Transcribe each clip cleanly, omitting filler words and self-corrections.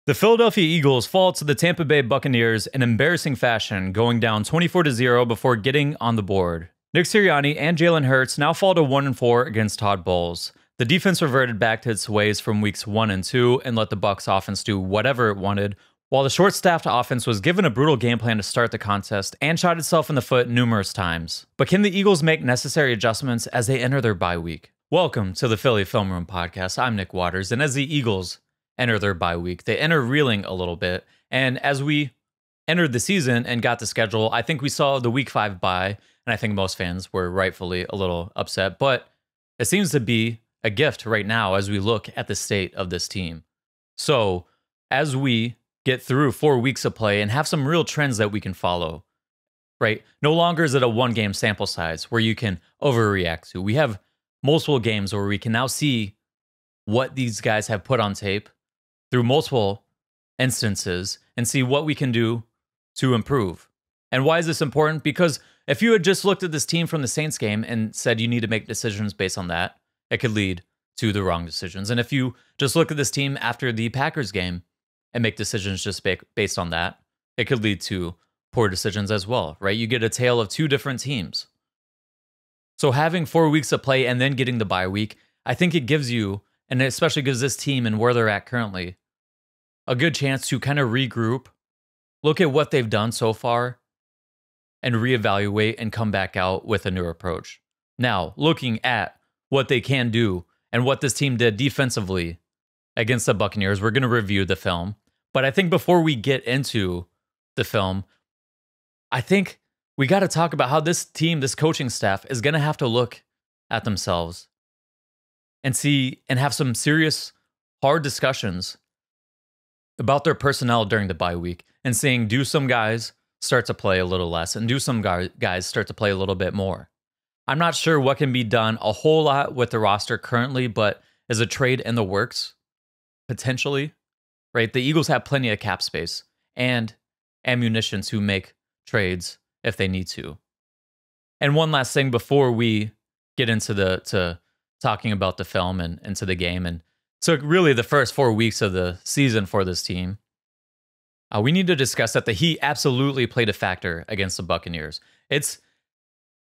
The Philadelphia Eagles fall to the Tampa Bay Buccaneers in embarrassing fashion, going down 24-0 before getting on the board. Nick Sirianni and Jalen Hurts now fall to 1-4 against Todd Bowles. The defense reverted back to its ways from weeks 1 and 2 and let the Bucs offense do whatever it wanted, while the short-staffed offense was given a brutal game plan to start the contest and shot itself in the foot numerous times. But can the Eagles make necessary adjustments as they enter their bye week? Welcome to the Philly Film Room Podcast. I'm Nick Waters, and as the Eagles enter their bye week, they enter reeling a little bit. And as we entered the season and got the schedule, I think we saw the week 5 bye, and I think most fans were rightfully a little upset. But it seems to be a gift right now as we look at the state of this team. So as we get through 4 weeks of play and have some real trends that we can follow, right? No longer is it a one-game sample size where you can overreact to. We have multiple games where we can now see what these guys have put on tape through multiple instances and see what we can do to improve. And why is this important? Because if you had just looked at this team from the Saints game and said you need to make decisions based on that, it could lead to the wrong decisions. And if you just look at this team after the Packers game and make decisions just based on that, it could lead to poor decisions as well, right? You get a tale of two different teams. So having 4 weeks of play and then getting the bye week, I think it gives you, and it especially gives this team and where they're at currently, a good chance to kind of regroup, look at what they've done so far, and reevaluate and come back out with a new approach. Now, looking at what they can do and what this team did defensively against the Buccaneers, we're going to review the film. But I think before we get into the film, I think we got to talk about how this team, this coaching staff, is going to have to look at themselves and see and have some serious, hard discussions about their personnel during the bye week and seeing, do some guys start to play a little less and do some guys start to play a little bit more? I'm not sure what can be done a whole lot with the roster currently, but is a trade in the works? Potentially, right? The Eagles have plenty of cap space and ammunition to make trades if they need to. And one last thing before we get into to talking about the film and into the game, and so really the first 4 weeks of the season for this team, we need to discuss that the heat absolutely played a factor against the Buccaneers. It's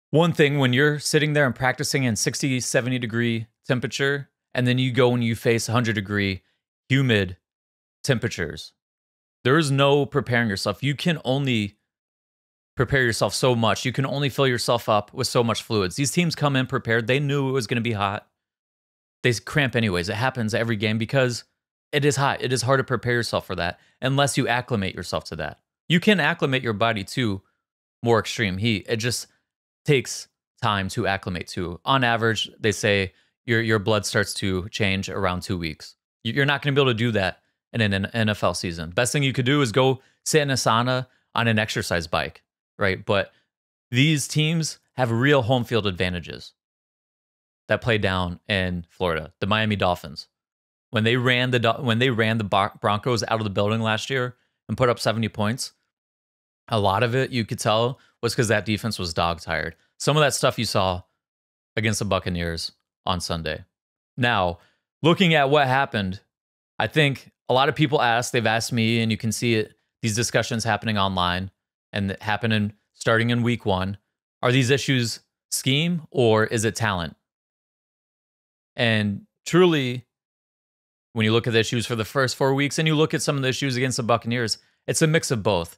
one thing when you're sitting there and practicing in 60, 70 degree temperature, and then you go and you face 100 degree humid temperatures. There is no preparing yourself. You can only prepare yourself so much. You can only fill yourself up with so much fluids. These teams come in prepared. They knew it was going to be hot. They cramp anyways. It happens every game because it is hot. It is hard to prepare yourself for that unless you acclimate yourself to that. You can acclimate your body to more extreme heat. It just takes time to acclimate to. On average, they say your blood starts to change around 2 weeks. You're not going to be able to do that in an NFL season. Best thing you could do is go sit in a sauna on an exercise bike, right? But these teams have real home field advantages that play down in Florida. The Miami Dolphins, when they ran the Broncos out of the building last year and put up 70 points, a lot of it you could tell was because that defense was dog tired. Some of that stuff you saw against the Buccaneers on Sunday. Now, looking at what happened, I think a lot of people they've asked me, and you can see it, these discussions happening online and happening starting in week 1. Are these issues scheme or is it talent? And truly, when you look at the issues for the first 4 weeks and you look at some of the issues against the Buccaneers, it's a mix of both.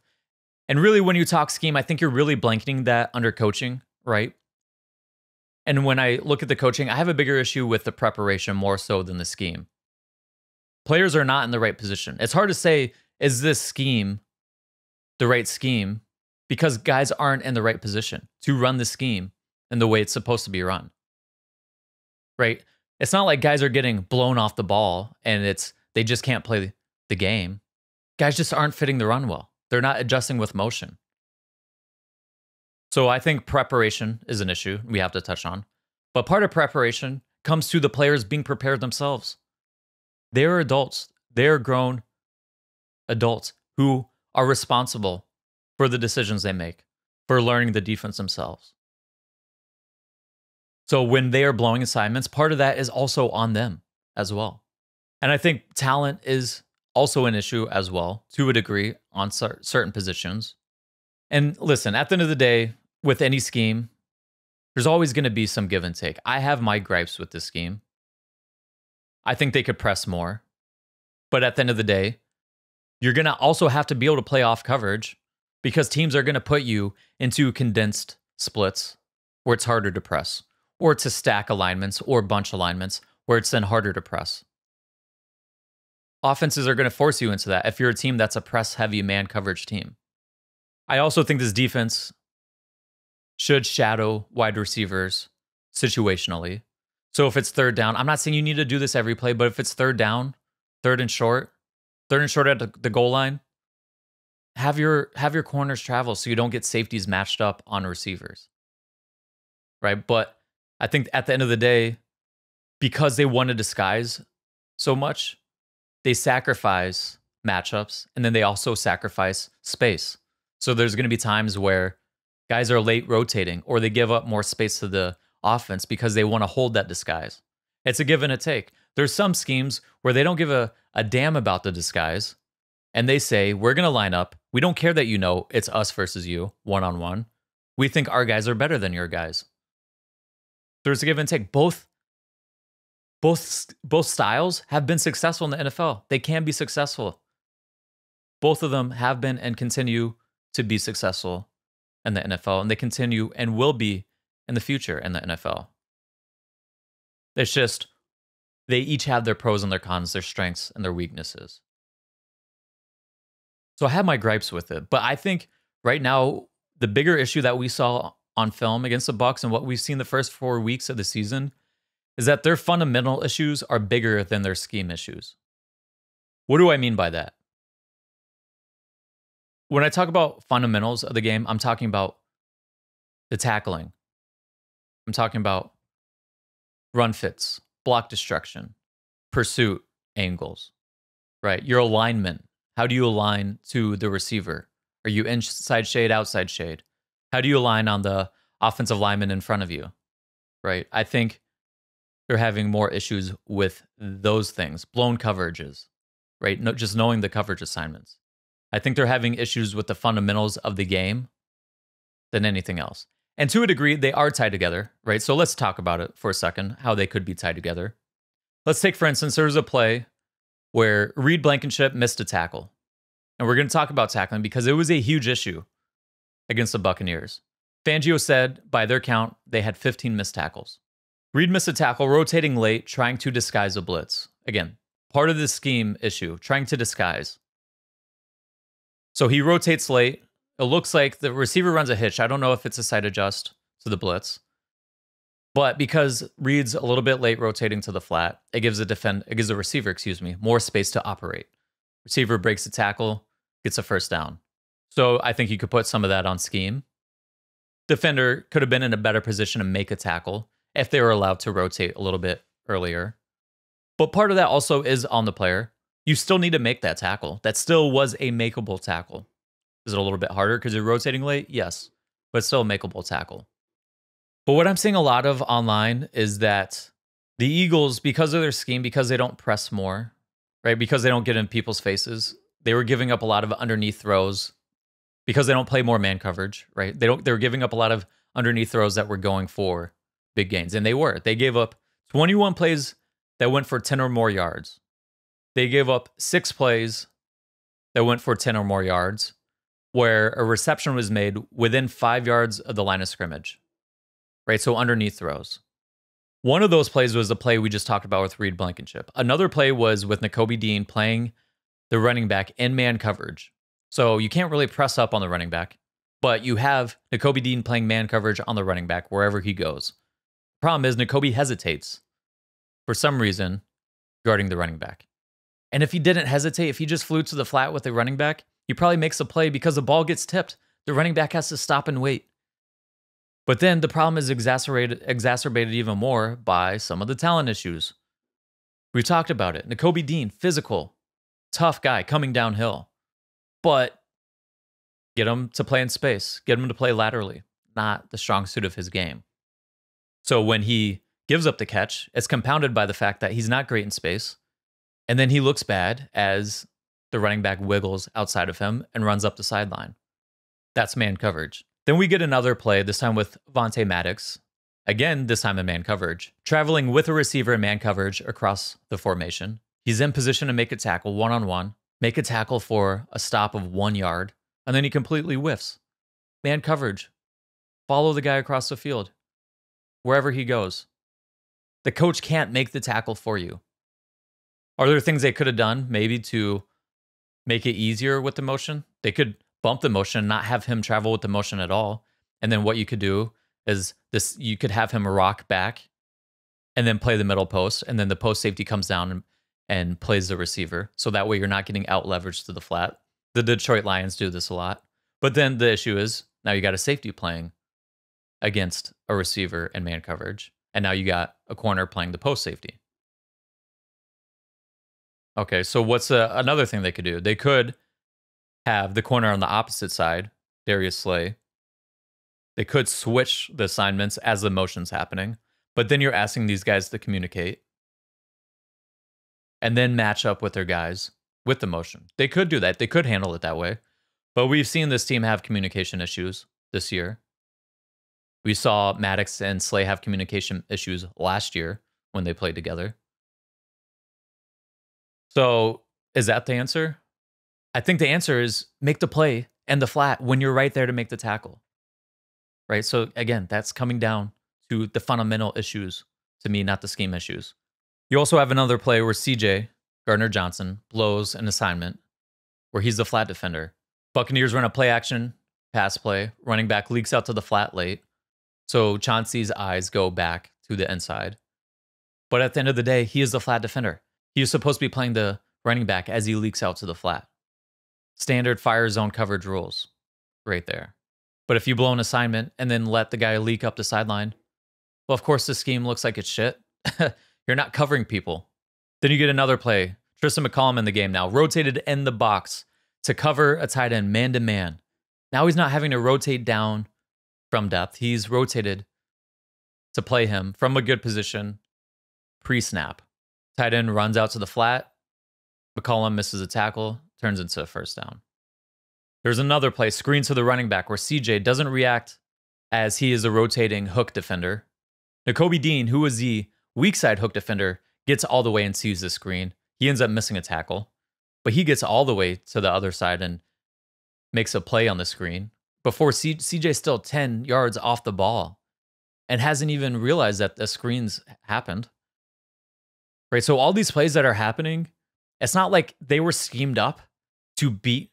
And really, when you talk scheme, I think you're really blanketing that under coaching, right? And when I look at the coaching, I have a bigger issue with the preparation more so than the scheme. Players are not in the right position. It's hard to say, is this scheme the right scheme? Because guys aren't in the right position to run the scheme in the way it's supposed to be run, right? It's not like guys are getting blown off the ball and they just can't play the game. Guys just aren't fitting the run well. They're not adjusting with motion. So I think preparation is an issue we have to touch on. But part of preparation comes to the players being prepared themselves. They're adults. They're grown adults who are responsible for the decisions they make, for learning the defense themselves. So when they are blowing assignments, part of that is also on them as well. And I think talent is also an issue as well, to a degree, on certain positions. And listen, at the end of the day, with any scheme, there's always going to be some give and take. I have my gripes with this scheme. I think they could press more. But at the end of the day, you're going to also have to be able to play off coverage because teams are going to put you into condensed splits where it's harder to press, or to stack alignments or bunch alignments where it's then harder to press. Offenses are going to force you into that if you're a team that's a press-heavy man coverage team. I also think this defense should shadow wide receivers situationally. So if it's third down, I'm not saying you need to do this every play, but if it's third down, third and short at the goal line, have your corners travel so you don't get safeties matched up on receivers. Right? But I think at the end of the day, because they want to disguise so much, they sacrifice matchups, and then they also sacrifice space. So there's going to be times where guys are late rotating, or they give up more space to the offense because they want to hold that disguise. It's a give and a take. There's some schemes where they don't give a damn about the disguise, and they say, we're going to line up. We don't care that you know it's us versus you, one-on-one. We think our guys are better than your guys. There's a give and take. Both styles have been successful in the NFL. They can be successful. Both of them have been and continue to be successful in the NFL, and they continue and will be in the future in the NFL. It's just they each have their pros and their cons, their strengths and their weaknesses. So I have my gripes with it, but I think right now the bigger issue that we saw on film against the Bucs and what we've seen the first 4 weeks of the season is that their fundamental issues are bigger than their scheme issues. What do I mean by that? When I talk about fundamentals of the game, I'm talking about the tackling. I'm talking about run fits, block destruction, pursuit angles, right? Your alignment. How do you align to the receiver? Are you inside shade, outside shade? How do you align on the offensive lineman in front of you, right? I think they're having more issues with those things, blown coverages, right? No, just knowing the coverage assignments. I think they're having issues with the fundamentals of the game than anything else. And to a degree, they are tied together, right? So let's talk about it for a second, how they could be tied together. Let's take, for instance, there was a play where Reed Blankenship missed a tackle. And we're going to talk about tackling because it was a huge issue against the Buccaneers. Fangio said, by their count, they had 15 missed tackles. Reed missed a tackle, rotating late, trying to disguise a blitz. Again, part of the scheme issue, trying to disguise. So he rotates late. It looks like the receiver runs a hitch. I don't know if it's a side adjust to the blitz. But because Reed's a little bit late rotating to the flat, it gives the receiver, more space to operate. Receiver breaks the tackle, gets a first down. So I think you could put some of that on scheme. Defender could have been in a better position to make a tackle if they were allowed to rotate a little bit earlier. But part of that also is on the player. You still need to make that tackle. That still was a makeable tackle. Is it a little bit harder because you're rotating late? Yes, but it's still a makeable tackle. But what I'm seeing a lot of online is that the Eagles, because of their scheme, because they don't press more, right? Because they don't get in people's faces, they were giving up a lot of underneath throws because they don't play more man coverage, right? They were giving up a lot of underneath throws that were going for big gains. And they gave up 21 plays that went for 10 or more yards. They gave up 6 plays that went for 10 or more yards where a reception was made within 5 yards of the line of scrimmage, right? So underneath throws. One of those plays was the play we just talked about with Reed Blankenship. Another play was with Nakobe Dean playing the running back in man coverage. So you can't really press up on the running back, but you have Nakobe Dean playing man coverage on the running back wherever he goes. Problem is, Nakobe hesitates for some reason guarding the running back. And if he didn't hesitate, if he just flew to the flat with the running back, he probably makes a play because the ball gets tipped. The running back has to stop and wait. But then the problem is exacerbated even more by some of the talent issues. We've talked about it. Nakobe Dean, physical, tough guy coming downhill. But get him to play in space. Get him to play laterally. Not the strong suit of his game. So when he gives up the catch, it's compounded by the fact that he's not great in space. And then he looks bad as the running back wiggles outside of him and runs up the sideline. That's man coverage. Then we get another play, this time with Vontae Maddox. Again, this time in man coverage. Traveling with a receiver in man coverage across the formation. He's in position to make a tackle one-on-one, make a tackle for a stop of 1 yard, and then he completely whiffs. Man coverage. Follow the guy across the field, wherever he goes. The coach can't make the tackle for you. Are there things they could have done maybe to make it easier with the motion? They could bump the motion, not have him travel with the motion at all. And then what you could do is this: you could have him rock back and then play the middle post, and then the post safety comes down and plays the receiver. So that way you're not getting out leveraged to the flat. The Detroit Lions do this a lot. But then the issue is now you got a safety playing against a receiver in man coverage. And now you got a corner playing the post safety. Okay, so what's another thing they could do? They could have the corner on the opposite side, Darius Slay. They could switch the assignments as the motion's happening, but then you're asking these guys to communicate and then match up with their guys with the motion. They could do that. They could handle it that way. But we've seen this team have communication issues this year. We saw Maddox and Slay have communication issues last year when they played together. So is that the answer? I think the answer is make the play and the flat when you're right there to make the tackle. Right? So again, that's coming down to the fundamental issues to me, not the scheme issues. You also have another play where CJ, Gardner-Johnson, blows an assignment where he's the flat defender. Buccaneers run a play action, pass play, running back leaks out to the flat late. So Chauncey's eyes go back to the inside. But at the end of the day, he is the flat defender. He is supposed to be playing the running back as he leaks out to the flat. Standard fire zone coverage rules right there. But if you blow an assignment and then let the guy leak up the sideline, well, of course, the scheme looks like it's shit. You're not covering people. Then you get another play. Tristan McCollum in the game now, rotated in the box to cover a tight end man-to-man. Now he's not having to rotate down from depth. He's rotated to play him from a good position pre-snap. Tight end runs out to the flat. McCollum misses a tackle, turns into a first down. There's another play, screen to the running back, where CJ doesn't react as he is a rotating hook defender. Nakobe Dean, who is the weak side hook defender, gets all the way and sees the screen. He ends up missing a tackle, but he gets all the way to the other side and makes a play on the screen before CJ's still 10 yards off the ball and hasn't even realized that the screens happened. Right? So all these plays that are happening, it's not like they were schemed up to beat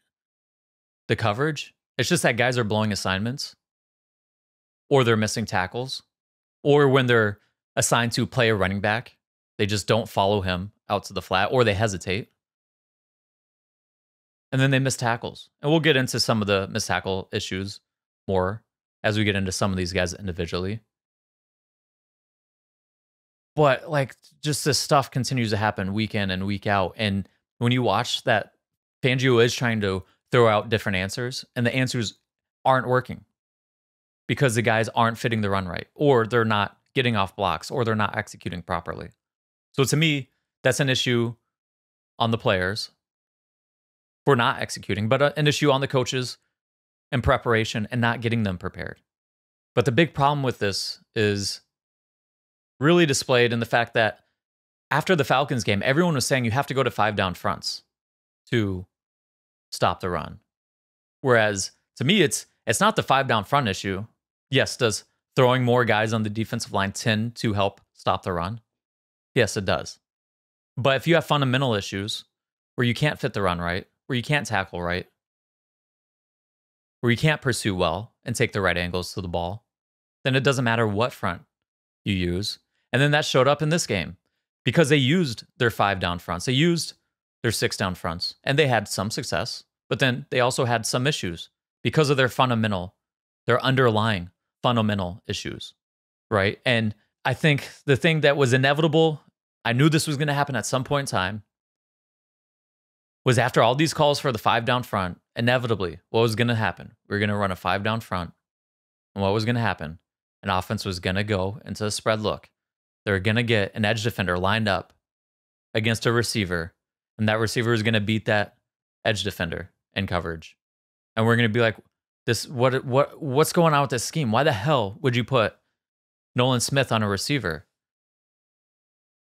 the coverage. It's just that guys are blowing assignments, or they're missing tackles, or when they're assigned to play a running back, they just don't follow him out to the flat, or they hesitate. And then they miss tackles. And we'll get into some of the missed tackle issues more as we get into some of these guys individually. But like, just this stuff continues to happen week in and week out. And when you watch that, Fangio is trying to throw out different answers, and the answers aren't working because the guys aren't fitting the run right, or they're not getting off blocks, or they're not executing properly. So to me, that's an issue on the players for not executing, but an issue on the coaches in preparation and not getting them prepared. But the big problem with this is really displayed in the fact that after the Falcons game, everyone was saying you have to go to 5 down fronts to stop the run. Whereas to me, it's not the 5 down front issue. Yes, does throwing more guys on the defensive line tend to help stop the run? Yes, it does. But if you have fundamental issues where you can't fit the run right, where you can't tackle right, where you can't pursue well and take the right angles to the ball, then it doesn't matter what front you use. And then that showed up in this game because they used their 5 down fronts. They used their 6 down fronts, and they had some success, but then they also had some issues because of their underlying fundamental issues, right? And I think the thing that was inevitable, I knew this was going to happen at some point in time, was after all these calls for the 5 down front, inevitably, what was going to happen? We were going to run a 5 down front, and what was going to happen? An offense was going to go into a spread look. They're going to get an edge defender lined up against a receiver, and that receiver is going to beat that edge defender in coverage. And we're going to be like, what's going on with this scheme? Why the hell would you put Nolan Smith on a receiver?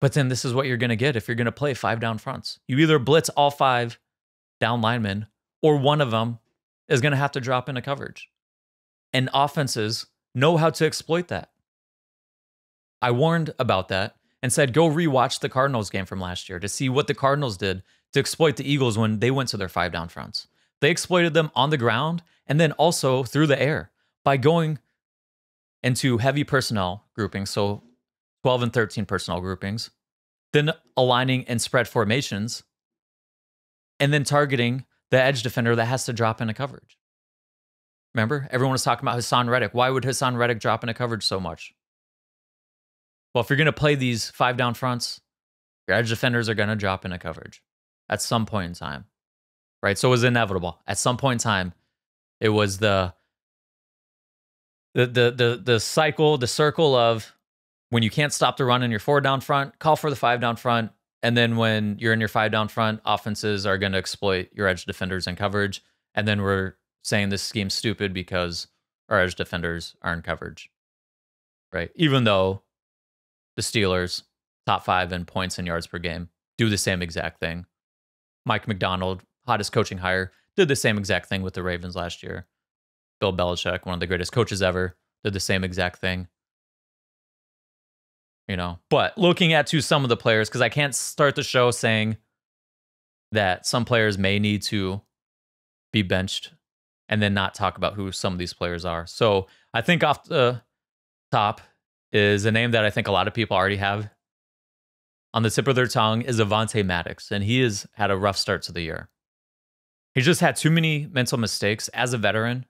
But then this is what you're going to get if you're going to play 5 down fronts. You either blitz all 5 down linemen, or one of them is going to have to drop into coverage. And offenses know how to exploit that. I warned about that and said, go rewatch the Cardinals game from last year to see what the Cardinals did to exploit the Eagles when they went to their 5 down fronts. They exploited them on the ground and then also through the air by going into heavy personnel groupings, so 12 and 13 personnel groupings, then aligning in spread formations, and then targeting the edge defender that has to drop into coverage. Remember, everyone was talking about Hassan Reddick. Why would Hassan Reddick drop into coverage so much? Well, if you're going to play these 5 down fronts, your edge defenders are going to drop into coverage at some point in time, right? So it was inevitable. At some point in time, it was the cycle, the circle of when you can't stop the run in your 4 down front, call for the 5 down front. And then when you're in your 5 down front, offenses are going to exploit your edge defenders in coverage. And then we're saying this scheme's stupid because our edge defenders are in coverage, right? Even though the Steelers, top 5 in points and yards per game, do the same exact thing. Mike McDonald, hottest coaching hire, did the same exact thing with the Ravens last year. Bill Belichick, one of the greatest coaches ever, did the same exact thing. You know, but looking at some of the players, because I can't start the show saying that some players may need to be benched and then not talk about who some of these players are. So I think off the top is a name that I think a lot of people already have on the tip of their tongue is Avonte Maddox, and he has had a rough start to the year. He's just had too many mental mistakes as a veteran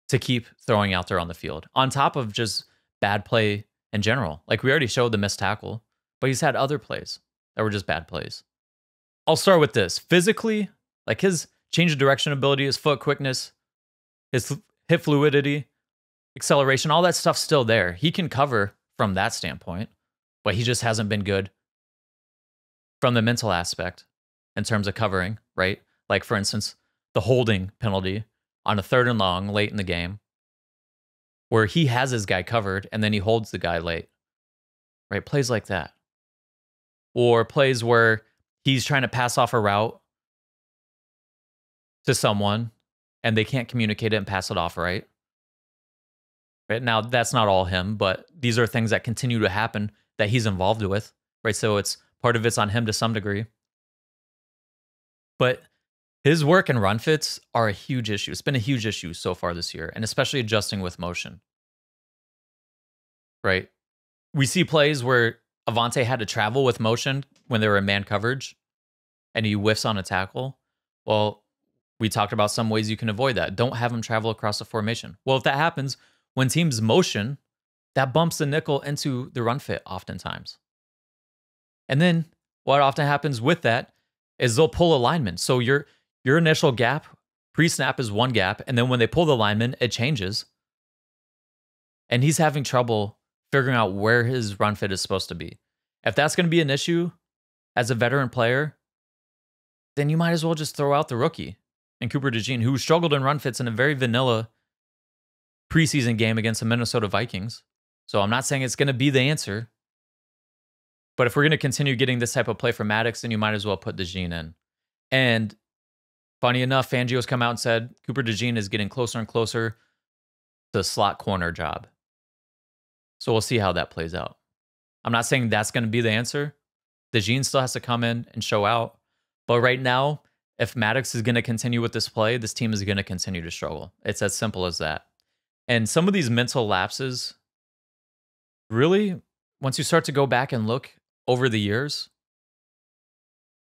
to keep throwing out there on the field, on top of just bad play in general. Like we already showed the missed tackle, but he's had other plays that were just bad plays. I'll start with this. Physically, like his change of direction ability, his foot quickness, his hip fluidity, acceleration, all that stuff's still there. He can cover from that standpoint, but he just hasn't been good from the mental aspect in terms of covering, right? Like for instance, the holding penalty on a 3rd and long late in the game, where he has his guy covered and then he holds the guy late, right? Plays like that. Or plays where he's trying to pass off a route to someone and they can't communicate it and pass it off right. Right now, that's not all him, but these are things that continue to happen that he's involved with, right? So it's part of it's on him to some degree. But his work and run fits are a huge issue. It's been a huge issue so far this year, and especially adjusting with motion, right? We see plays where Avonte had to travel with motion when they were in man coverage, and he whiffs on a tackle. Well, we talked about some ways you can avoid that. Don't have him travel across the formation. Well, if that happens, when teams motion, that bumps the nickel into the run fit oftentimes. And then what often happens with that is they'll pull a lineman. So your initial gap, pre-snap is one gap, and then when they pull the lineman, it changes. And he's having trouble figuring out where his run fit is supposed to be. If that's going to be an issue as a veteran player, then you might as well just throw out the rookie and Cooper DeJean, who struggled in run fits in a very vanilla preseason game against the Minnesota Vikings. So I'm not saying it's going to be the answer, but if we're going to continue getting this type of play from Maddox, then you might as well put DeJean in. And funny enough, Fangio's come out and said Cooper DeJean is getting closer and closer to the slot corner job. So we'll see how that plays out. I'm not saying that's going to be the answer. DeJean still has to come in and show out. But right now, if Maddox is going to continue with this play, this team is going to continue to struggle. It's as simple as that. And some of these mental lapses, really, once you start to go back and look over the years,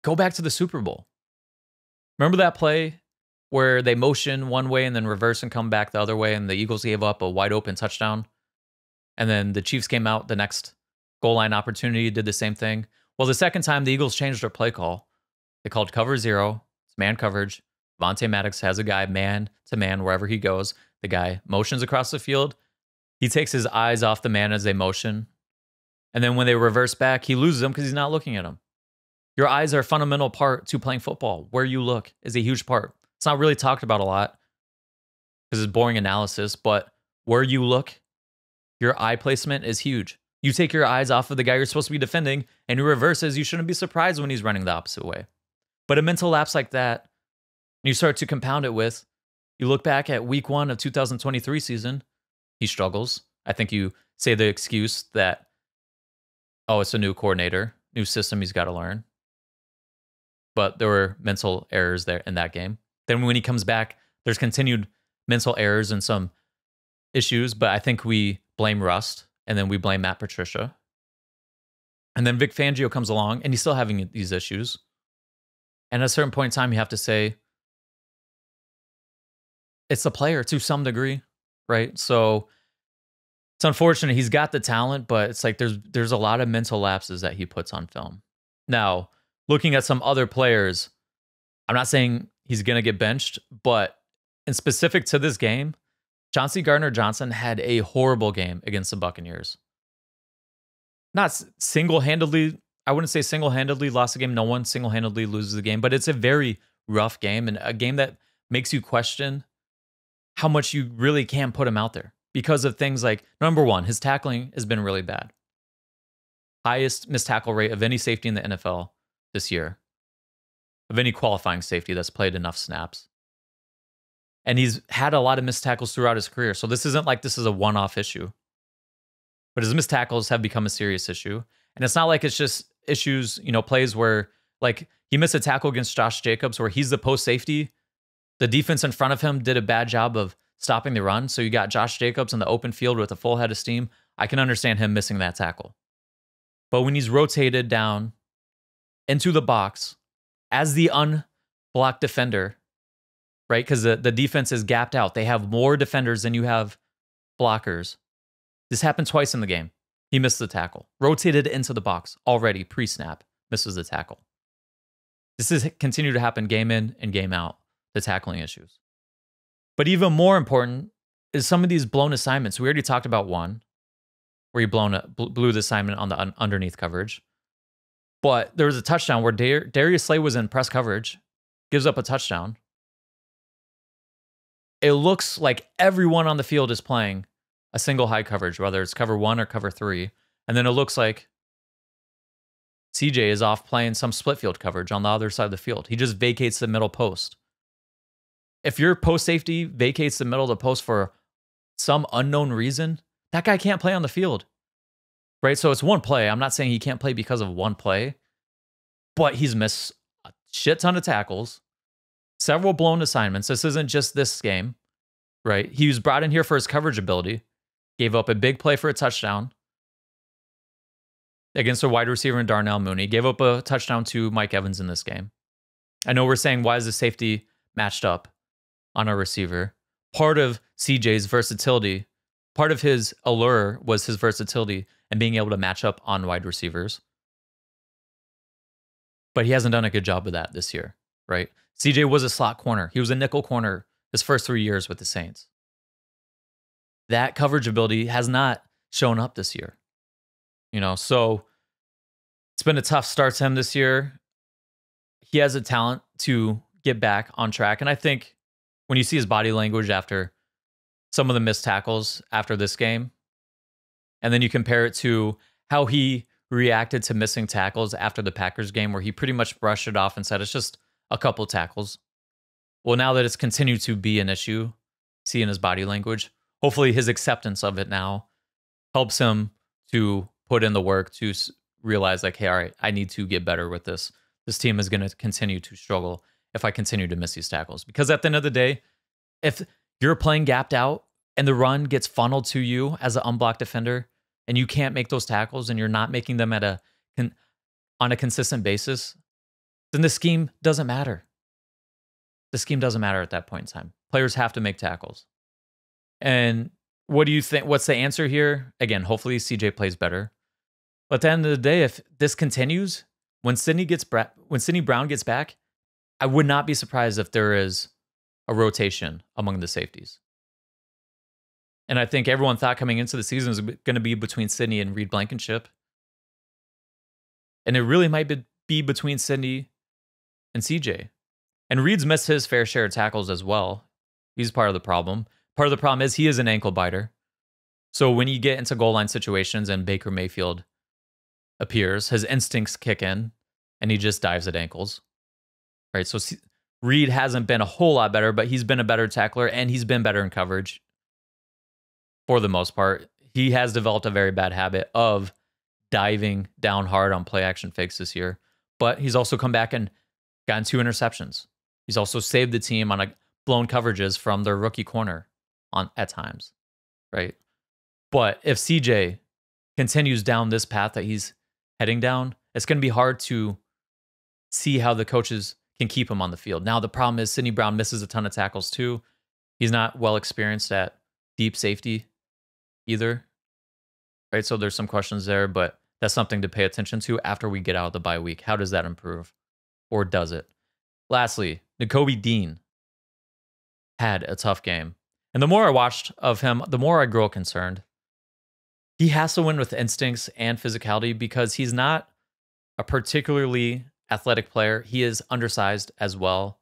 go back to the Super Bowl. Remember that play where they motion one way and then reverse and come back the other way, and the Eagles gave up a wide open touchdown? And then the Chiefs came out the next goal line opportunity, did the same thing. Well, the second time, the Eagles changed their play call. They called cover 0. It's man coverage. Avonte Maddox has a guy man to man wherever he goes. The guy motions across the field. He takes his eyes off the man as they motion. And then when they reverse back, he loses them because he's not looking at him. Your eyes are a fundamental part to playing football. Where you look is a huge part. It's not really talked about a lot because it's boring analysis, but where you look, your eye placement is huge. You take your eyes off of the guy you're supposed to be defending and he reverses, you shouldn't be surprised when he's running the opposite way. But a mental lapse like that, you start to compound it with, you look back at week 1 of 2023 season, he struggles. I think you say the excuse that, oh, it's a new coordinator, new system he's got to learn. But there were mental errors there in that game. Then when he comes back, there's continued mental errors and some issues, but I think we blame Rust and then we blame Matt Patricia. And then Vic Fangio comes along and he's still having these issues. And at a certain point in time, you have to say, it's the player to some degree, right? So it's unfortunate. He's got the talent, but it's like there's a lot of mental lapses that he puts on film. Now, looking at some other players, I'm not saying he's going to get benched, but in specific to this game, Chauncey Gardner-Johnson had a horrible game against the Buccaneers. Not single-handedly, I wouldn't say single-handedly lost the game. No one single-handedly loses the game, but it's a very rough game and a game that makes you question how much you really can put him out there because of things like, number one, his tackling has been really bad. Highest missed tackle rate of any safety in the NFL this year, of any qualifying safety that's played enough snaps. And he's had a lot of missed tackles throughout his career. So this isn't like this is a one-off issue. But his missed tackles have become a serious issue. And it's not like it's just issues, plays where like he missed a tackle against Josh Jacobs where he's the post safety. The defense in front of him did a bad job of stopping the run. So you got Josh Jacobs in the open field with a full head of steam. I can understand him missing that tackle. But when he's rotated down into the box as the unblocked defender, right? Because the defense is gapped out. They have more defenders than you have blockers. This happened twice in the game. He missed the tackle. Rotated into the box already pre-snap. Misses the tackle. This has continued to happen game in and game out, the tackling issues. But even more important is some of these blown assignments. We already talked about one where he blew the assignment on the underneath coverage. But there was a touchdown where Darius Slay was in press coverage, gives up a touchdown. It looks like everyone on the field is playing a single high coverage, whether it's cover 1 or cover 3. And then it looks like CJ is off playing some split field coverage on the other side of the field. He just vacates the middle post. If your post safety vacates the middle of the post for some unknown reason, that guy can't play on the field, right? So it's one play. I'm not saying he can't play because of one play, but he's missed a shit ton of tackles, several blown assignments. This isn't just this game, right? He was brought in here for his coverage ability, gave up a big play for a touchdown against a wide receiver in Darnell Mooney, gave up a touchdown to Mike Evans in this game. I know we're saying, why is the safety matched up on a receiver? Part of CJ's versatility, part of his allure was his versatility and being able to match up on wide receivers. But he hasn't done a good job of that this year, right? CJ was a slot corner. He was a nickel corner his first 3 years with the Saints. That coverage ability has not shown up this year. So it's been a tough start to him this year. He has a talent to get back on track. And I think when you see his body language after some of the missed tackles after this game, and then you compare it to how he reacted to missing tackles after the Packers game, where he pretty much brushed it off and said, it's just a couple tackles. Well, now that it's continued to be an issue, see in his body language, hopefully his acceptance of it now helps him to put in the work to realize like, hey, all right, I need to get better with this. This team is going to continue to struggle if I continue to miss these tackles. Because at the end of the day, if you're playing gapped out and the run gets funneled to you as an unblocked defender and you can't make those tackles and you're not making them on a consistent basis, then the scheme doesn't matter. The scheme doesn't matter at that point in time. Players have to make tackles. And what do you think? What's the answer here? Again, hopefully CJ plays better. But at the end of the day, if this continues, when Sidney Brown gets back, I would not be surprised if there is a rotation among the safeties. And I think everyone thought coming into the season was going to be between Sidney and Reed Blankenship. And it really might be be between Sydney and CJ. And Reed's missed his fair share of tackles as well. He's part of the problem. Part of the problem is he is an ankle biter. So when you get into goal line situations and Baker Mayfield appears, his instincts kick in and he just dives at ankles. Right? So Reed hasn't been a whole lot better, but he's been a better tackler and he's been better in coverage for the most part. He has developed a very bad habit of diving down hard on play action fakes this year, but he's also come back and gotten 2 interceptions. He's also saved the team on blown coverages from their rookie corner at times, right? But if CJ continues down this path that he's heading down, it's going to be hard to see how the coaches can keep him on the field. Now, the problem is Sidney Brown misses a ton of tackles too. He's not well experienced at deep safety either, right? So there's some questions there, but that's something to pay attention to after we get out of the bye week. How does that improve? Or does it? Lastly, Nakobe Dean had a tough game. And the more I watched of him, the more I grow concerned. He has to win with instincts and physicality because he's not a particularly athletic player. He is undersized as well.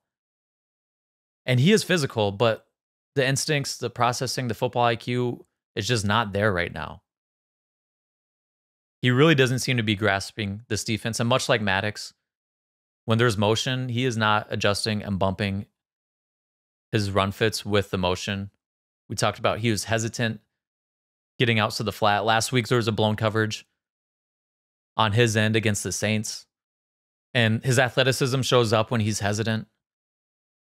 And he is physical, but the instincts, the processing, the football IQ is just not there right now. He really doesn't seem to be grasping this defense. And much like Maddox, when there's motion, he is not adjusting and bumping his run fits with the motion. We talked about he was hesitant getting out to the flat. Last week, there was a blown coverage on his end against the Saints. And his athleticism shows up when he's hesitant.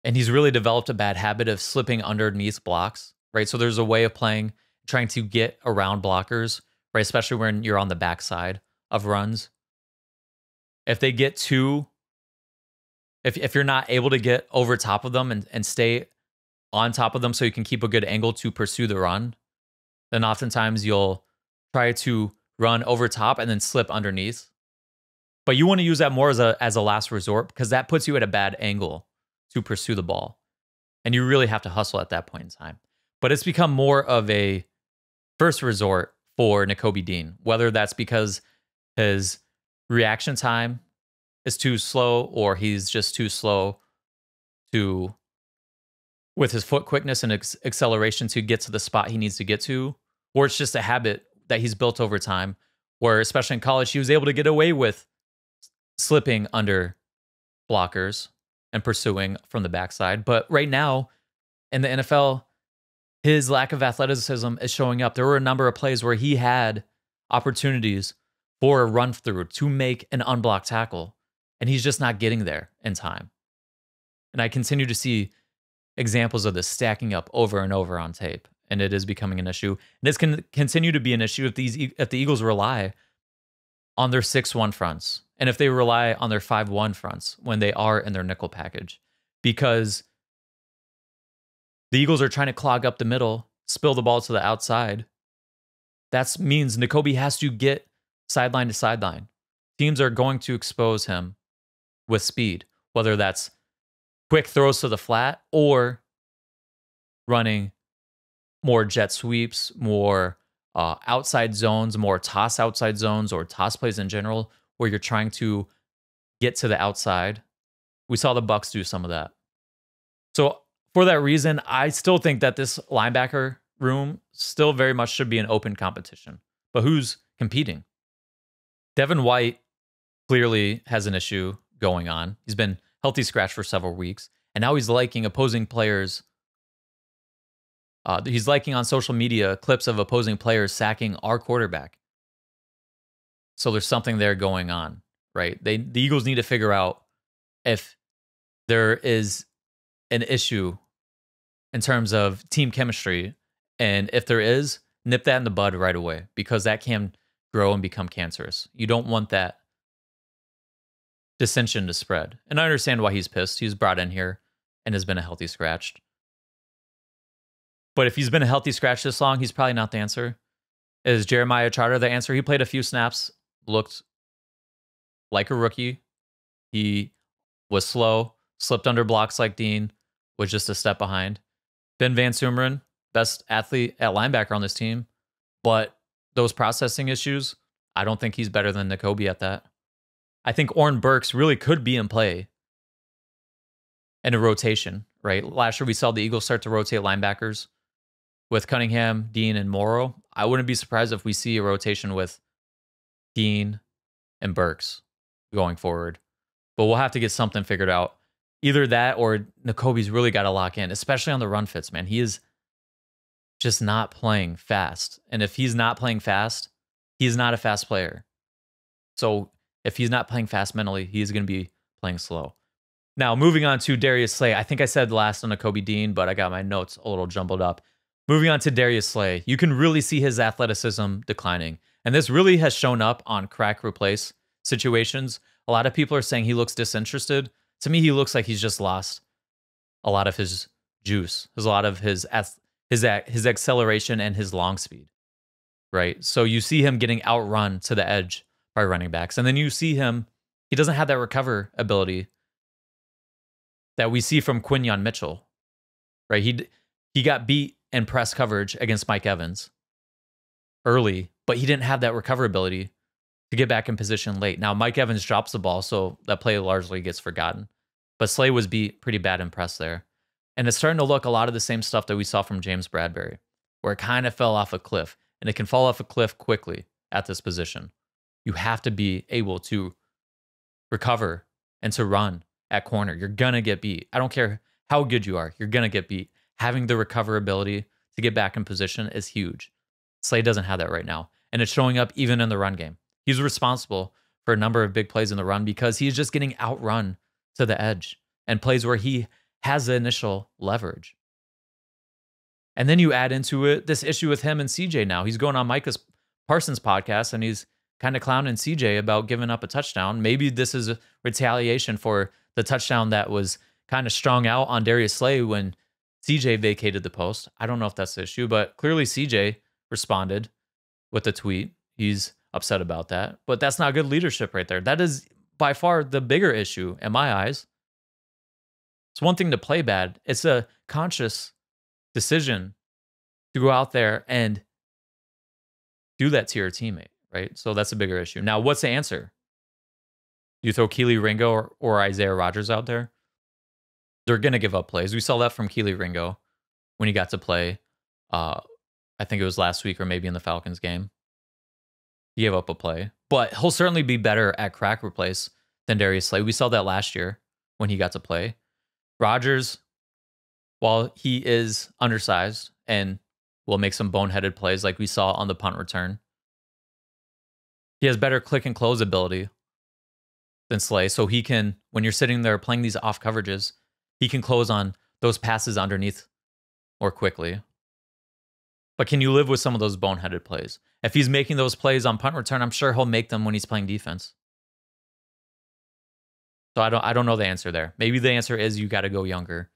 And he's really developed a bad habit of slipping underneath blocks, right? So there's a way of playing, trying to get around blockers, right? Especially when you're on the backside of runs. If they get too, if you're not able to get over top of them and stay on top of them so you can keep a good angle to pursue the run, then oftentimes you'll try to run over top and then slip underneath. But you want to use that more as a last resort because that puts you at a bad angle to pursue the ball. And you really have to hustle at that point in time. But it's become more of a first resort for Nakobe Dean, whether that's because his reaction time is too slow or he's just too slow with his foot quickness and acceleration to get to the spot he needs to get to, or it's just a habit that he's built over time where, especially in college, he was able to get away with slipping under blockers and pursuing from the backside. But right now in the NFL, his lack of athleticism is showing up. There were a number of plays where he had opportunities for a run through to make an unblocked tackle, and he's just not getting there in time. And I continue to see examples of this stacking up over and over on tape, and it is becoming an issue. And this can continue to be an issue if the Eagles rely on their 6-1 fronts and if they rely on their 5-1 fronts when they are in their nickel package, because the Eagles are trying to clog up the middle, spill the ball to the outside. That means Nakobe has to get sideline to sideline. Teams are going to expose him with speed, whether that's quick throws to the flat or running more jet sweeps, more outside zones, more toss outside zones, or toss plays in general, where you're trying to get to the outside. We saw the Bucs do some of that. So for that reason, I still think that this linebacker room still very much should be an open competition. But who's competing? Devin White clearly has an issue going on. He's been healthy scratch for several weeks, and now he's liking opposing players. He's liking on social media clips of opposing players sacking our quarterback. So there's something there going on, right? The Eagles need to figure out if there is an issue in terms of team chemistry, and if there is, nip that in the bud right away, because that can grow and become cancerous. You don't want that dissension to spread. And I understand why he's pissed. He's brought in here and has been a healthy scratch. But if he's been a healthy scratch this long, he's probably not the answer. Is Jeremiah Charter the answer? He played a few snaps, looked like a rookie. He was slow, slipped under blocks like Dean, was just a step behind. Ben Van Sumeren, best athlete at linebacker on this team. But those processing issues, I don't think he's better than Nakobe at that. I think Oren Burks really could be in play in a rotation, right? Last year we saw the Eagles start to rotate linebackers with Cunningham, Dean, and Morrow. I wouldn't be surprised if we see a rotation with Dean and Burks going forward. But we'll have to get something figured out. Either that or Nakobe's really got to lock in, especially on the run fits, man. He is just not playing fast. And if he's not playing fast, he's not a fast player. So if he's not playing fast mentally, he's going to be playing slow. Now, moving on to Darius Slay. I think I said last on Nakobe Dean, but I got my notes a little jumbled up. Moving on to Darius Slay, you can really see his athleticism declining. And this really has shown up on crack replace situations. A lot of people are saying he looks disinterested. To me, he looks like he's just lost a lot of his juice, a lot of his acceleration and his long speed, right? So you see him getting outrun to the edge by running backs. And then you see him, he doesn't have that recover ability that we see from Quinyon Mitchell, right? He got beat in press coverage against Mike Evans early, but he didn't have that recover ability to get back in position late. Now, Mike Evans drops the ball, so that play largely gets forgotten. But Slay was beat pretty bad in press there. And it's starting to look a lot of the same stuff that we saw from James Bradbury, where it kind of fell off a cliff. And it can fall off a cliff quickly at this position. You have to be able to recover and to run at corner. You're going to get beat. I don't care how good you are. You're going to get beat. Having the recover ability to get back in position is huge. Slay doesn't have that right now. And it's showing up even in the run game. He's responsible for a number of big plays in the run because he's just getting outrun to the edge and plays where he has the initial leverage. And then you add into it this issue with him and CJ now. He's going on Micah Parsons' podcast and he's kind of clowning CJ about giving up a touchdown. Maybe this is a retaliation for the touchdown that was kind of strung out on Darius Slay when CJ vacated the post. I don't know if that's the issue, but clearly CJ responded with a tweet. He's upset about that, but that's not good leadership right there. That is by far the bigger issue in my eyes. It's one thing to play bad. It's a conscious decision to go out there and do that to your teammate, right? So that's a bigger issue. Now, what's the answer? You throw Keely Ringo or Isaiah Rodgers out there? They're going to give up plays. We saw that from Keely Ringo when he got to play. I think it was last week or maybe in the Falcons game. He gave up a play. But he'll certainly be better at crack replace than Darius Slay. We saw that last year when he got to play. Rodgers, while he is undersized and will make some boneheaded plays like we saw on the punt return, he has better click and close ability than Slay. So he can, when you're sitting there playing these off coverages, he can close on those passes underneath more quickly. But can you live with some of those boneheaded plays? If he's making those plays on punt return, I'm sure he'll make them when he's playing defense. So I don't know the answer there. Maybe the answer is you got to go younger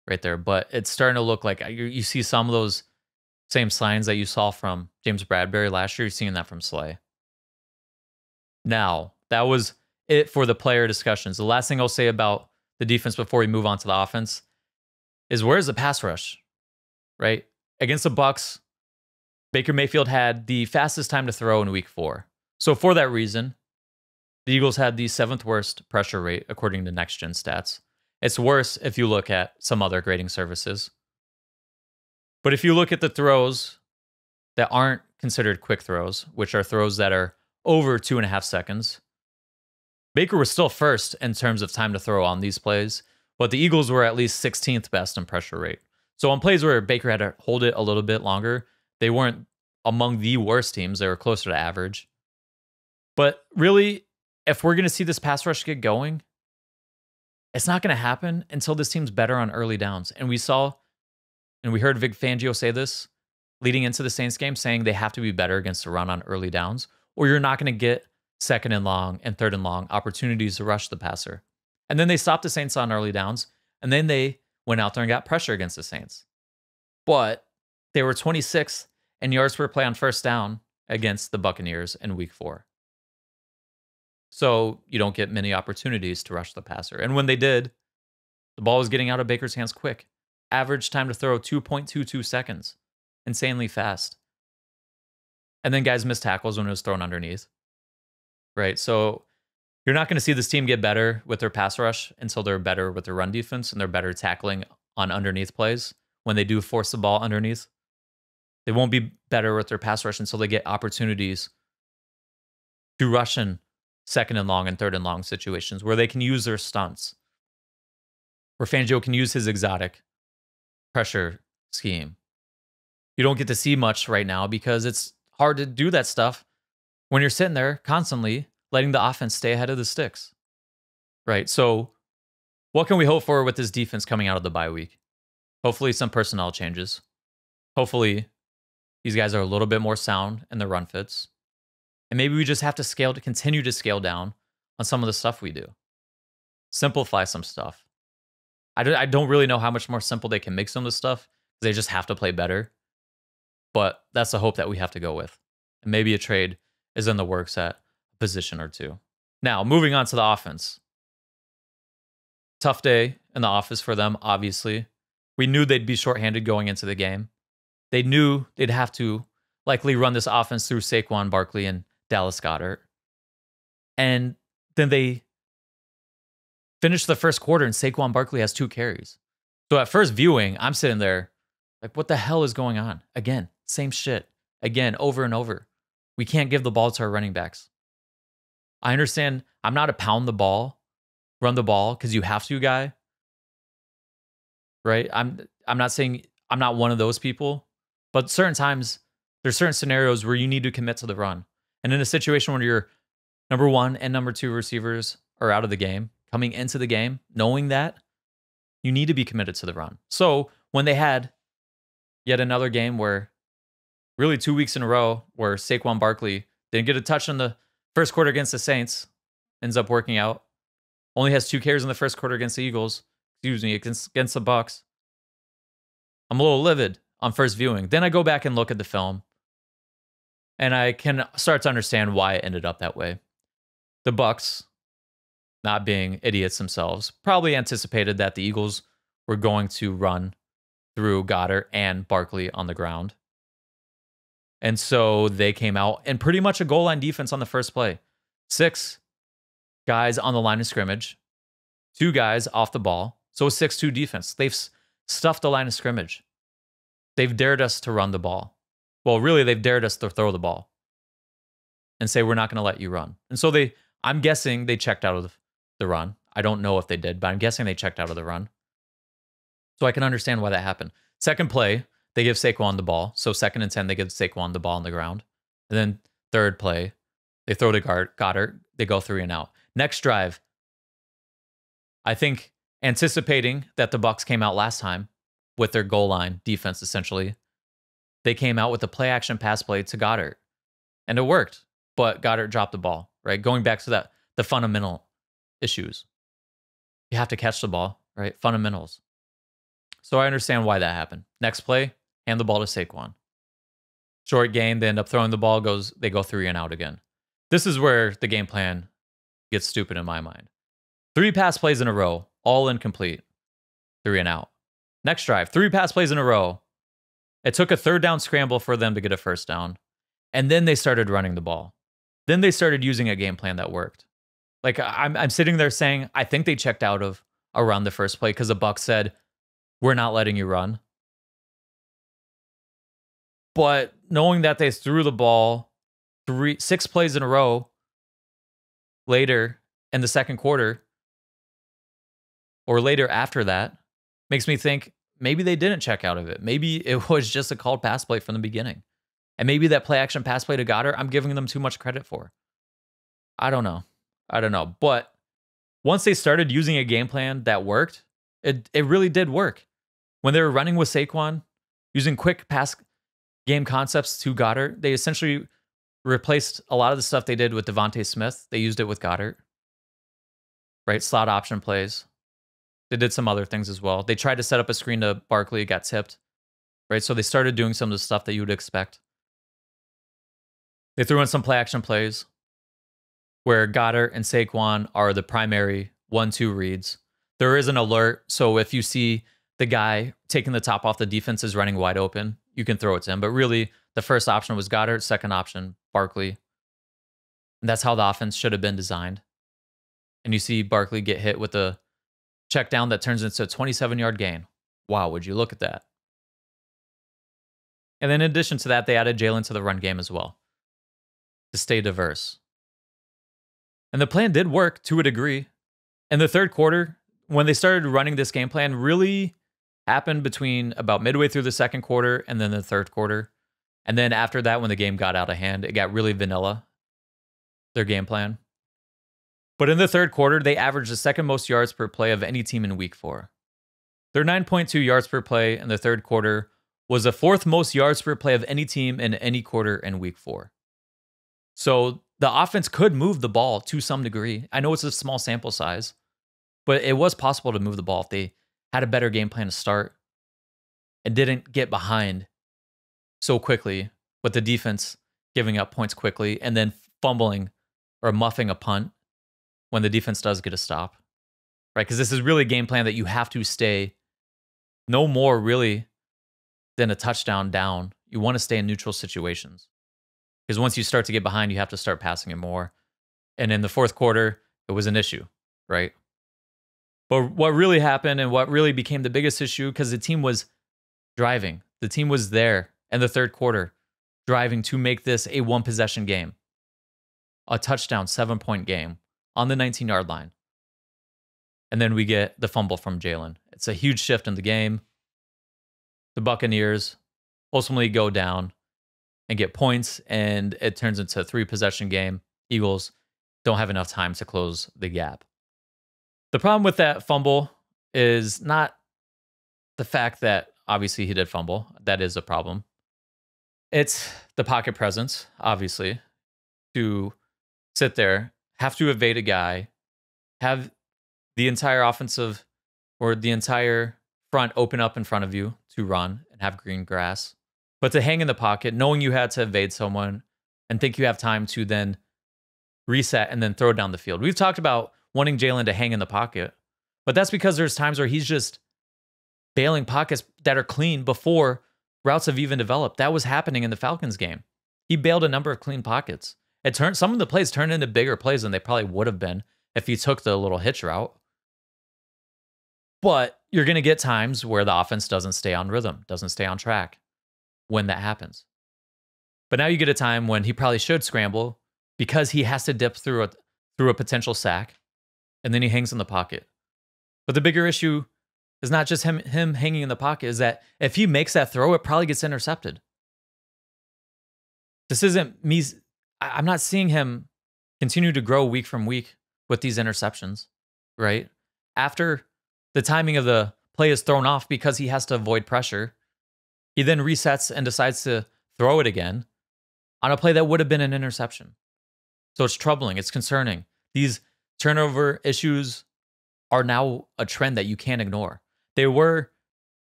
right there. But it's starting to look like you see some of those same signs that you saw from James Bradbury last year. You're seeing that from Slay. Now, that was it for the player discussions. The last thing I'll say about the defense before we move on to the offense is where's the pass rush, right? Against the Bucs, Baker Mayfield had the fastest time to throw in week 4. So for that reason, the Eagles had the 7th worst pressure rate according to Next Gen Stats. It's worse if you look at some other grading services. But if you look at the throws that aren't considered quick throws, which are throws that are over 2.5 seconds, Baker was still first in terms of time to throw on these plays, but the Eagles were at least 16th best in pressure rate. So on plays where Baker had to hold it a little bit longer, they weren't among the worst teams. They were closer to average. But really, if we're going to see this pass rush get going, it's not going to happen until this team's better on early downs. And we saw, and we heard Vic Fangio say this leading into the Saints game, saying they have to be better against the run on early downs, or you're not going to get 2nd and long and 3rd and long opportunities to rush the passer. And then they stopped the Saints on early downs, and then they went out there and got pressure against the Saints. But they were 26th in yards per play on first down against the Buccaneers in week 4. So you don't get many opportunities to rush the passer. And when they did, the ball was getting out of Baker's hands quick. Average time to throw 2.22 seconds. Insanely fast. And then guys missed tackles when it was thrown underneath. Right? So You're not going to see this team get better with their pass rush until they're better with their run defense and they're better tackling on underneath plays when they do force the ball underneath. They won't be better with their pass rush until they get opportunities to rush in second and long and third and long situations where they can use their stunts, where Fangio can use his exotic pressure scheme. You don't get to see much right now because it's hard to do that stuff when you're sitting there constantly letting the offense stay ahead of the sticks, right? So what can we hope for with this defense coming out of the bye week? Hopefully some personnel changes. Hopefully these guys are a little bit more sound in their run fits. And maybe we just have to continue to scale down on some of the stuff we do. Simplify some stuff. I don't really know how much more simple they can make some of the stuff. They just have to play better. But that's the hope that we have to go with. And maybe a trade is in the works at a position or two. Now, moving on to the offense. Tough day in the office for them, obviously. We knew they'd be shorthanded going into the game. They knew they'd have to likely run this offense through Saquon Barkley and Dallas Goedert. And then they finished the first quarter and Saquon Barkley has 2 carries. So at first viewing, I'm sitting there like, what the hell is going on? Again, same shit. Again, over and over. We can't give the ball to our running backs. I understand I'm not a pound the ball, run the ball because you have to guy. Right? I'm not saying I'm not one of those people, but certain times there's certain scenarios where you need to commit to the run. And in a situation where your number 1 and number 2 receivers are out of the game, coming into the game, knowing that, you need to be committed to the run. So when they had yet another game where really 2 weeks in a row where Saquon Barkley didn't get a touch in the first quarter against the Saints, ends up working out, only has 2 carries in the first quarter against the Eagles, against the Bucs. I'm a little livid on first viewing. Then I go back and look at the film, and I can start to understand why it ended up that way. The Bucs, not being idiots themselves, probably anticipated that the Eagles were going to run through Goedert and Barkley on the ground. And so they came out and pretty much a goal line defense on the first play. 6 guys on the line of scrimmage, 2 guys off the ball. So a 6-2 defense. They've stuffed the line of scrimmage. They've dared us to run the ball. Well, really, they've dared us to throw the ball and say, we're not going to let you run. And so I'm guessing they checked out of the run. I don't know if they did, but I'm guessing they checked out of the run. So I can understand why that happened. Second play, they give Saquon the ball. So 2nd and 10, they give Saquon the ball on the ground. And then third play, they throw to Goedert. They go 3 and out. Next drive, I think anticipating that the Bucs came out last time with their goal line defense, essentially, they came out with a play action pass play to Goedert. And it worked, but Goedert dropped the ball, right? Going back to the fundamental issues. You have to catch the ball, right? Fundamentals. So I understand why that happened. Next play, hand the ball to Saquon. Short game, they end up throwing the ball, they go 3 and out again. This is where the game plan gets stupid in my mind. 3 pass plays in a row, all incomplete. 3 and out. Next drive, 3 pass plays in a row. It took a 3rd down scramble for them to get a 1st down. And then they started running the ball. Then they started using a game plan that worked. Like I'm sitting there saying, I think they checked out of around the first play because the Bucs said, we're not letting you run. But knowing that they threw the ball 6 plays in a row later in the second quarter, or later after that, makes me think maybe they didn't check out of it. Maybe it was just a called pass play from the beginning. And maybe that play action pass play to Goedert, I'm giving them too much credit for. I don't know. But once they started using a game plan that worked, it really did work. When they were running with Saquon, using quick pass game concepts to Goedert, they essentially replaced a lot of the stuff they did with Devontae Smith. They used it with Goedert. Right? Slot option plays. They did some other things as well. They tried to set up a screen to Barkley, got tipped. Right? So they started doing some of the stuff that you would expect. They threw in some play action plays where Goedert and Saquon are the primary 1-2 reads. There is an alert, so if you see the guy taking the top off the defense is running wide open, you can throw it to him. But really, the first option was Goedert, second option, Barkley. And that's how the offense should have been designed. and you see Barkley get hit with a check down that turns into a 27-yard gain. Wow, would you look at that? And then in addition to that, they added Jalen to the run game as well to stay diverse. And the plan did work to a degree. In the third quarter, when they started running this game plan, really happened between about midway through the second quarter and then the third quarter. And then after that, when the game got out of hand, it got really vanilla, their game plan. But in the third quarter, they averaged the second most yards per play of any team in week 4. Their 9.2 yards per play in the third quarter was the 4th most yards per play of any team in any quarter in week 4. So the offense could move the ball to some degree. I know it's a small sample size, but it was possible to move the ball if they had a better game plan to start and didn't get behind so quickly with the defense giving up points quickly and then fumbling or muffing a punt when the defense does get a stop, right? Because this is really a game plan that you have to stay no more really than a touchdown down. You want to stay in neutral situations because once you start to get behind, you have to start passing it more. And in the fourth quarter, it was an issue, right? But what really happened and what really became the biggest issue, because the team was driving. The team was there in the third quarter, driving to make this a one-possession game. A touchdown, 7-point game on the 19-yard line. And then we get the fumble from Jalen. It's a huge shift in the game. The Buccaneers ultimately go down and get points, and it turns into a 3-possession game. Eagles don't have enough time to close the gap. The problem with that fumble is not the fact that obviously he did fumble. That is a problem. It's the pocket presence, obviously, to sit there, have to evade a guy, have the entire offensive or the entire front open up in front of you to run and have green grass. But to hang in the pocket, knowing you had to evade someone and think you have time to then reset and then throw it down the field. We've talked about wanting Jalen to hang in the pocket, but that's because there's times where he's just bailing pockets that are clean before routes have even developed. That was happening in the Falcons game. He bailed a number of clean pockets. Some of the plays turned into bigger plays than they probably would have been if he took the little hitch route. But you're going to get times where the offense doesn't stay on rhythm, doesn't stay on track when that happens. But now you get a time when he probably should scramble because he has to dip through a potential sack, and then he hangs in the pocket. But the bigger issue is not just him hanging in the pocket, is that if he makes that throw, it probably gets intercepted. This isn't me. I'm not seeing him continue to grow week from week with these interceptions, right? After the timing of the play is thrown off because he has to avoid pressure, he then resets and decides to throw it again on a play that would have been an interception. So it's troubling. It's concerning. These turnover issues are now a trend that you can't ignore. He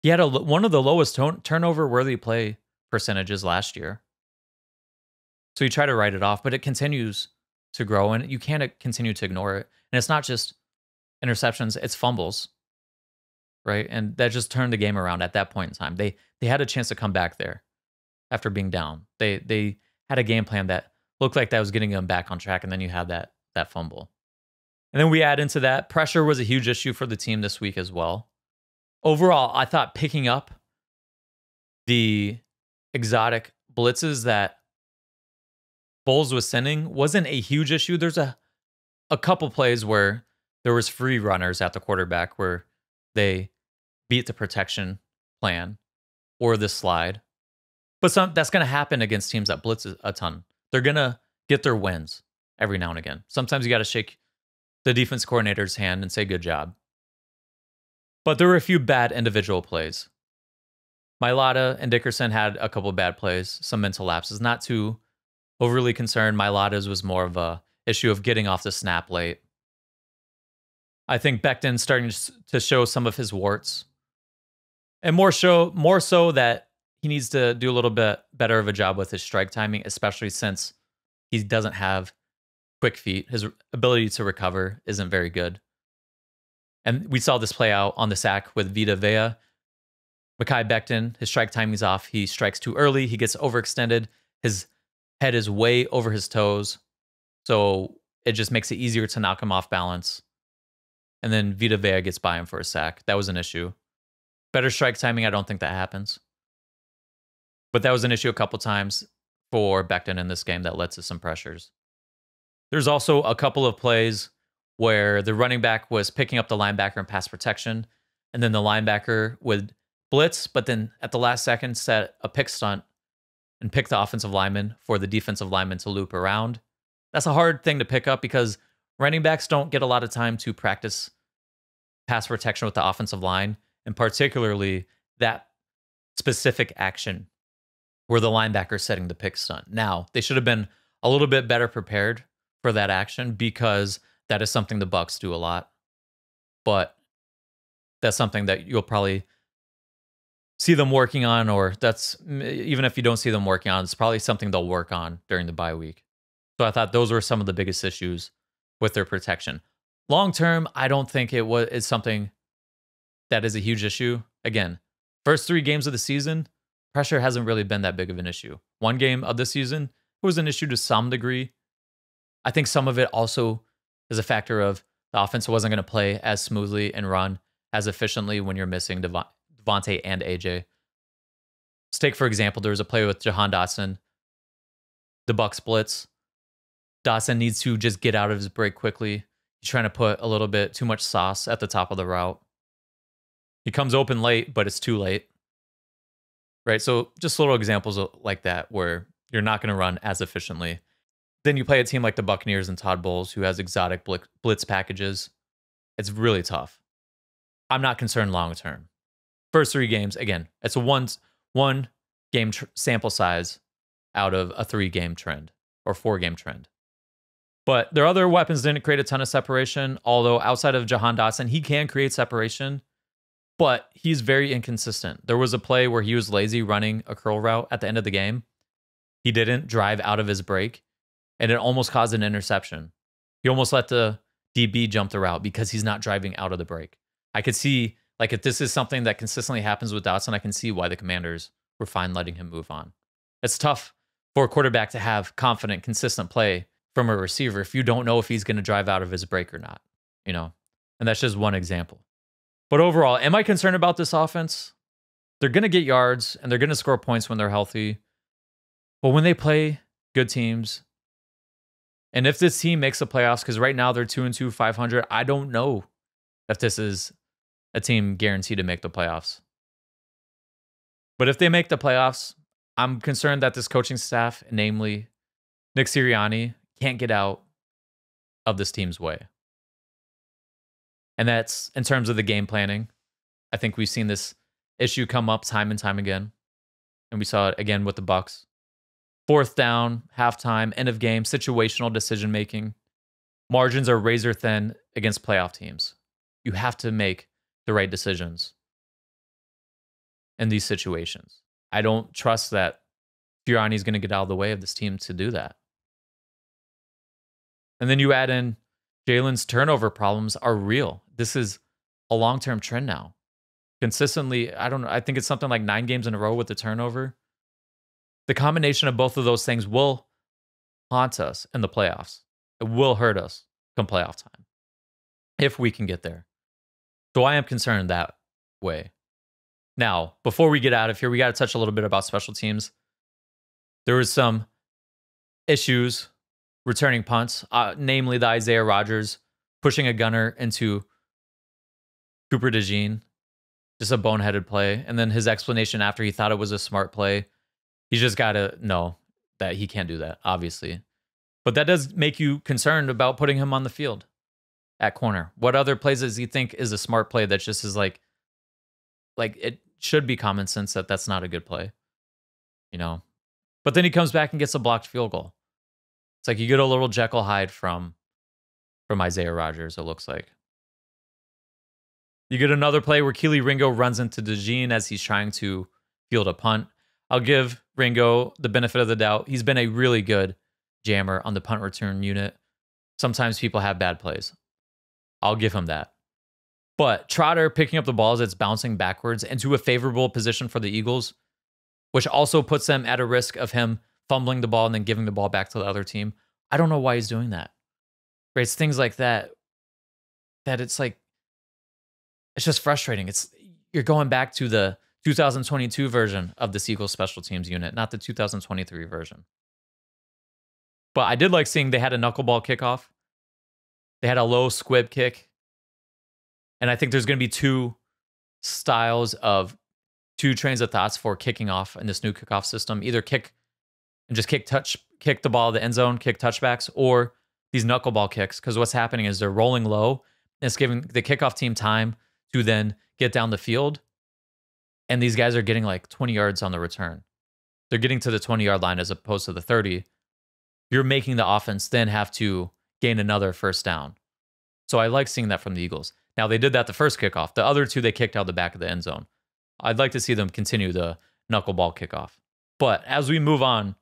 had one of the lowest turnover-worthy play percentages last year. So you try to write it off, but it continues to grow, and you can't continue to ignore it. And it's not just interceptions, it's fumbles, right? And that just turned the game around at that point in time. They had a chance to come back there after being down. They had a game plan that looked like that was getting them back on track, and then you had that fumble. And then we add into that, pressure was a huge issue for the team this week as well. Overall, I thought picking up the exotic blitzes that Bowles was sending wasn't a huge issue. There's a couple plays where there was free runners at the quarterback where they beat the protection plan or the slide. But that's going to happen against teams that blitz a ton. They're going to get their wins every now and again. Sometimes you got to shake the defense coordinator's hand and say, good job. But there were a few bad individual plays. Mailata and Dickerson had a couple bad plays, some mental lapses. Not too overly concerned. Mailata's was more of a issue of getting off the snap late. I think Becton starting to show some of his warts. And more so that he needs to do a little bit better of a job with his strike timing, especially since he doesn't have quick feet. His ability to recover isn't very good. And we saw this play out on the sack with Vita Vea. Mekhi Becton, his strike timing's off. He strikes too early. He gets overextended. His head is way over his toes. So it just makes it easier to knock him off balance. and then Vita Vea gets by him for a sack. That was an issue. Better strike timing, I don't think that happens. But that was an issue a couple times for Becton in this game that led to some pressures. There's also a couple of plays where the running back was picking up the linebacker in pass protection, and then the linebacker would blitz, but then at the last second set a pick stunt and pick the offensive lineman for the defensive lineman to loop around. That's a hard thing to pick up because running backs don't get a lot of time to practice pass protection with the offensive line, and particularly that specific action where the linebacker is setting the pick stunt. Now, they should have been a little bit better prepared for that action because that is something the Bucs do a lot. But that's something that you'll probably see them working on, or that's, even if you don't see them working on, it's probably something they'll work on during the bye week. So I thought those were some of the biggest issues with their protection. Long term, I don't think it's something that is a huge issue. Again, first 3 games of the season, pressure hasn't really been that big of an issue. 1 game of the season was an issue to some degree. I think some of it also is a factor of the offense wasn't going to play as smoothly and run as efficiently when you're missing Devontae and AJ. Let's take, for example, there was a play with Jahan Dotson. The Bucs blitz. Dotson needs to just get out of his break quickly. He's trying to put a little bit too much sauce at the top of the route. He comes open late, but it's too late. Right? So just little examples like that where you're not going to run as efficiently. Then you play a team like the Buccaneers and Todd Bowles who has exotic blitz packages. It's really tough. I'm not concerned long term. First 3 games, again, it's a one game sample size out of a 3-game trend or 4-game trend. But their other weapons didn't create a ton of separation, although outside of Jahan Dotson, he can create separation, but he's very inconsistent. There was a play where he was lazy running a curl route at the end of the game. He didn't drive out of his break, and it almost caused an interception. He almost let the DB jump the route because he's not driving out of the break. I could see, like, if this is something that consistently happens with Dotson, I can see why the Commanders were fine letting him move on. It's tough for a quarterback to have confident, consistent play from a receiver if you don't know if he's going to drive out of his break or not, you know? And that's just one example. But overall, am I concerned about this offense? They're going to get yards and they're going to score points when they're healthy. But when they play good teams, and if this team makes the playoffs, because right now they're 2-2, 500, I don't know if this is a team guaranteed to make the playoffs. But if they make the playoffs, I'm concerned that this coaching staff, namely Nick Sirianni, can't get out of this team's way. And that's in terms of the game planning. I think we've seen this issue come up time and time again. And we saw it again with the Bucs. 4th down, halftime, end of game, situational decision making. Margins are razor thin against playoff teams. You have to make the right decisions in these situations. I don't trust that Sirianni is going to get out of the way of this team to do that. And then you add in Jalen's turnover problems are real. This is a long-term trend now. Consistently, I don't know, I think it's something like 9 games in a row with the turnover. The combination of both of those things will haunt us in the playoffs. It will hurt us come playoff time if we can get there. So I am concerned that way. Now, before we get out of here, we got to touch a little bit about special teams. There was some issues returning punts, namely the Isaiah Rodgers pushing a gunner into Cooper DeJean. Just a boneheaded play. And then his explanation after he thought it was a smart play. He's just got to know that he can't do that, obviously. But that does make you concerned about putting him on the field at corner. What other plays does he think is a smart play that just is like it should be common sense that that's not a good play, you know? But then he comes back and gets a blocked field goal. It's like you get a little Jekyll Hyde from Isaiah Rodgers, it looks like. You get another play where Keely Ringo runs into DeJean as he's trying to field a punt. I'll give Ringo the benefit of the doubt. He's been a really good jammer on the punt return unit. Sometimes people have bad plays. I'll give him that. But Trotter picking up the ball as it's bouncing backwards into a favorable position for the Eagles, which also puts them at a risk of him fumbling the ball and then giving the ball back to the other team. I don't know why he's doing that. Right? It's things like that it's like it's just frustrating. You're going back to the 2022 version of this Eagles special teams unit, not the 2023 version. But I did like seeing they had a knuckleball kickoff. They had a low squib kick. And I think there's going to be two trains of thoughts for kicking off in this new kickoff system. Either kick and just kick the ball to the end zone, kick touchbacks, or these knuckleball kicks. Because what's happening is they're rolling low, and it's giving the kickoff team time to then get down the field. And these guys are getting like 20 yards on the return. They're getting to the 20-yard line as opposed to the 30. You're making the offense then have to gain another first down. So I like seeing that from the Eagles. Now, they did that the first kickoff. The other two, they kicked out the back of the end zone. I'd like to see them continue the knuckleball kickoff. But as we move on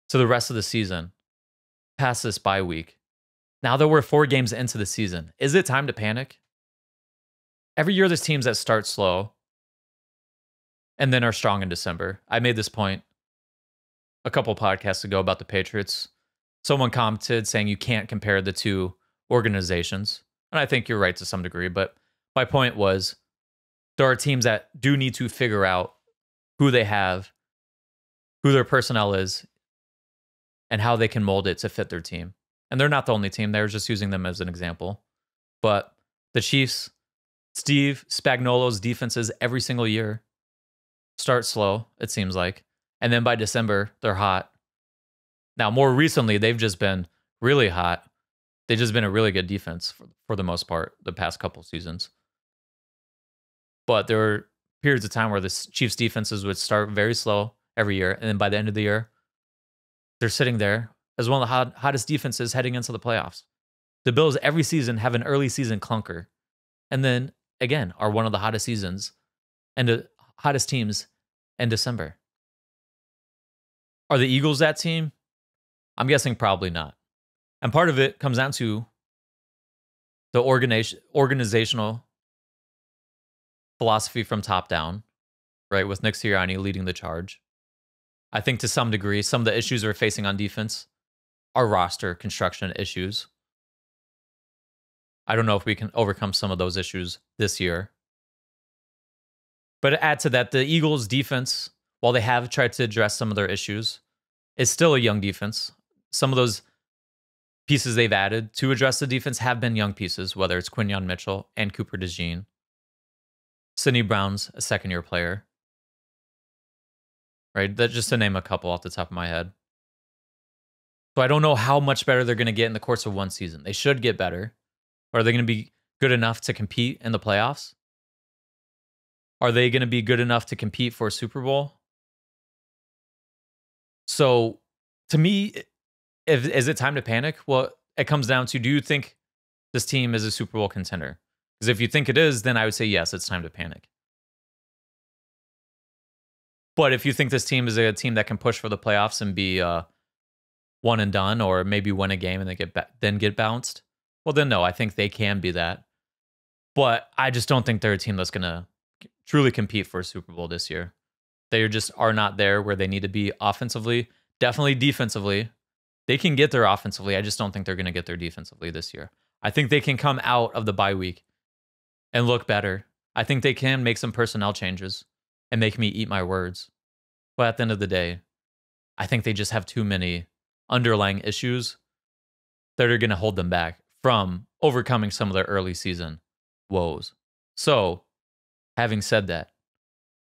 to the rest of the season, past this bye week, now that we're 4 games into the season, is it time to panic? Every year, there's teams that start slow and then are strong in December. I made this point a couple podcasts ago about the Patriots. Someone commented saying you can't compare the two organizations. And I think you're right to some degree. But my point was there are teams that do need to figure out who they have, who their personnel is, and how they can mold it to fit their team. And they're not the only team. They're just using them as an example. But the Chiefs, Steve Spagnuolo's defenses every single year start slow, it seems like. And then by December, they're hot. Now, more recently, they've just been really hot. They've just been a really good defense for the most part the past couple seasons. But there were periods of time where the Chiefs defenses would start very slow every year. And then by the end of the year, they're sitting there as one of the hottest defenses heading into the playoffs. The Bills every season have an early season clunker. And then, again, are one of the hottest seasons and the hottest teams in December. Are the Eagles that team? I'm guessing probably not. And part of it comes down to the organizational philosophy from top down, right? With Nick Sirianni leading the charge. I think to some degree, some of the issues we're facing on defense are roster construction issues. I don't know if we can overcome some of those issues this year. But to add to that, the Eagles' defense, while they have tried to address some of their issues, is still a young defense. Some of those pieces they've added to address the defense have been young pieces, whether it's Quinyon Mitchell and Cooper DeJean. Sidney Brown's a second-year player. Right? That just to name a couple off the top of my head. So I don't know how much better they're going to get in the course of one season. They should get better. Are they going to be good enough to compete in the playoffs? Are they going to be good enough to compete for a Super Bowl? So, to me, is it time to panic? Well, it comes down to, do you think this team is a Super Bowl contender? Because if you think it is, then I would say, yes, it's time to panic. But if you think this team is a team that can push for the playoffs and be one and done, or maybe win a game and then get bounced, well, then no, I think they can be that. But I just don't think they're a team that's going to truly compete for a Super Bowl this year. They just are not there where they need to be offensively. Definitely defensively. They can get there offensively. I just don't think they're going to get there defensively this year. I think they can come out of the bye week and look better. I think they can make some personnel changes and make me eat my words. But at the end of the day, I think they just have too many underlying issues that are going to hold them back from overcoming some of their early season woes. So, having said that,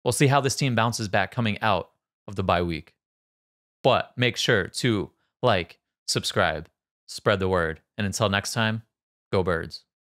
we'll see how this team bounces back coming out of the bye week. But make sure to like, subscribe, spread the word. And until next time, go Birds.